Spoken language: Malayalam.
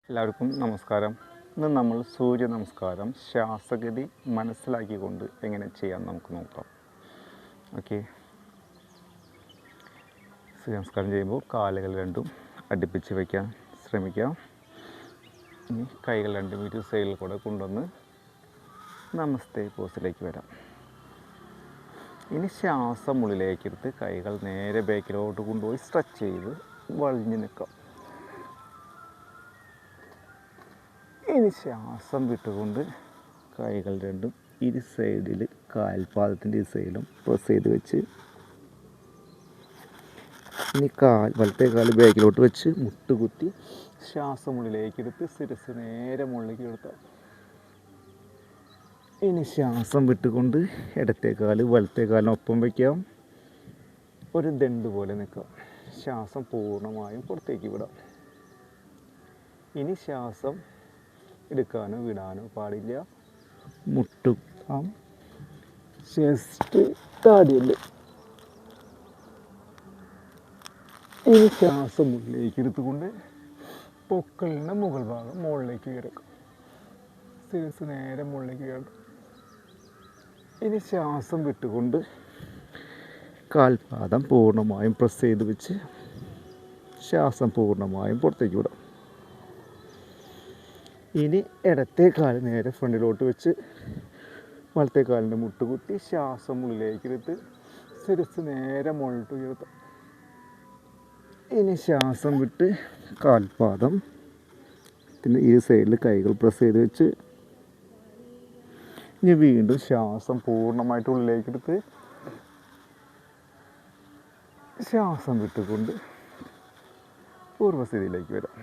എല്ലാവർക്കും നമസ്കാരം. ഇന്ന് നമ്മൾ സൂര്യ നമസ്കാരം ശ്വാസഗതി മനസ്സിലാക്കിക്കൊണ്ട് എങ്ങനെ ചെയ്യാൻ നമുക്ക് നോക്കാം. ഓക്കെ, സൂര്യ നമസ്കാരം ചെയ്യുമ്പോൾ കാലുകൾ രണ്ടും അടുപ്പിച്ച് വയ്ക്കാൻ ശ്രമിക്കാം. ഇനി കൈകൾ രണ്ടും ഇരു സൈഡിൽ കൂടെ കൊണ്ടുവന്ന് നമസ്തേ പോസിലേക്ക് വരാം. ഇനി ശ്വാസം ഉള്ളിലേക്കെടുത്ത് കൈകൾ നേരെ ബാക്കിലോട്ട് കൊണ്ടുപോയി സ്ട്രെച്ച് ചെയ്ത് വളഞ്ഞ് നിൽക്കാം. ഇനി ശ്വാസം വിട്ടുകൊണ്ട് കൈകൾ രണ്ടും ഇരു സൈഡിൽ കാൽപാദത്തിൻ്റെ ഇരു സൈഡിലും പ്രസ് ചെയ്ത് വെച്ച് ഇനി വലത്തെ കാല് ബാക്കിലോട്ട് വെച്ച് മുട്ടുകുത്തി ശ്വാസം ഉള്ളിലേക്കെടുത്ത് ശിരസ് നേരെ മുകളിലേക്ക് എടുത്താൽ. ഇനി ശ്വാസം വിട്ടുകൊണ്ട് ഇടത്തെ കാല് വലത്തെ കാലിനൊപ്പം വയ്ക്കാം. ഒരു ദണ്ട് പോലെ നിൽക്കാം. ശ്വാസം പൂർണ്ണമായും പുറത്തേക്ക് വിടാം. ഇനി ശ്വാസം എടുക്കാനോ വിടാനോ പാടില്ല. മുട്ടും ചെസ്റ്റ് താടിയല്ലേ. ഇനി ശ്വാസം മുകളിലേക്ക് എടുത്തുകൊണ്ട് പൊക്കളിൻ്റെ മുകൾ ഭാഗം മുകളിലേക്ക് കിടക്കും. ശിരസ് നേരെ മുകളിലേക്ക് കിടക്കും. ഇനി ശ്വാസം വിട്ടുകൊണ്ട് കാൽപാദം പൂർണ്ണമായും പ്രസ് ചെയ്ത് വെച്ച് ശ്വാസം പൂർണ്ണമായും പുറത്തേക്ക് വിടാം. ഇനി ഇടത്തെ കാല് നേരെ ഫ്രണ്ടിലോട്ട് വെച്ച് വലത്തെ കാലിൻ്റെ മുട്ടുകുത്തി ശ്വാസം ഉള്ളിലേക്ക് എടുത്ത് ശിരസ് നേരെ മുകളിലോട്ട് ഉയർത്താം. ഇനി ശ്വാസം വിട്ട് കാൽപാദം പിന്നെ ഈ സൈഡിൽ കൈകൾ പ്രസ് ചെയ്ത് വെച്ച് ഇനി വീണ്ടും ശ്വാസം പൂർണ്ണമായിട്ട് ഉള്ളിലേക്കെടുത്ത് ശ്വാസം വിട്ടുകൊണ്ട് പൂർവ്വസ്ഥിതിയിലേക്ക് വരാം.